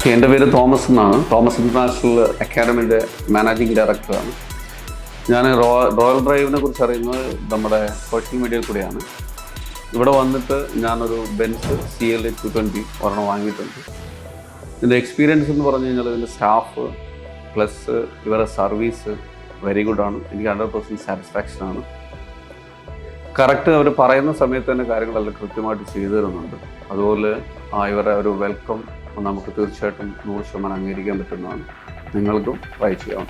എൻ്റെ പേര് തോമസ് എന്നാണ്. തോമസ് ഇൻ്റർനാഷണൽ അക്കാഡമിൻ്റെ മാനേജിംഗ് ഡയറക്ടറാണ്. ഞാൻ റോയൽ ഡ്രൈവിനെ കുറിച്ച് അറിയുന്നത് നമ്മുടെ സോഷ്യൽ മീഡിയയിൽ കൂടെയാണ്. ഇവിടെ വന്നിട്ട് ഞാനൊരു ബെൻസ് CLA 220 ഒരെണ്ണം വാങ്ങിയിട്ടുണ്ട്. ഇതിൻ്റെ എക്സ്പീരിയൻസ് എന്ന് പറഞ്ഞു കഴിഞ്ഞാൽ ഇതിൻ്റെ സ്റ്റാഫ് പ്ലസ് ഇവരുടെ സർവീസ് വെരി ഗുഡാണ്. എനിക്ക് 100% സാറ്റിസ്ഫാക്ഷനാണ്. കറക്റ്റ് അവർ പറയുന്ന സമയത്ത് തന്നെ കാര്യങ്ങളെല്ലാം കൃത്യമായിട്ട് ചെയ്തു തരുന്നുണ്ട്. അതുപോലെ ഇവരുടെ ഒരു വെൽക്കം നമുക്ക് തീർച്ചയായിട്ടും 100% അംഗീകരിക്കാൻ പറ്റുന്നതാണ്. നിങ്ങൾക്കും ട്രൈ ചെയ്യാം.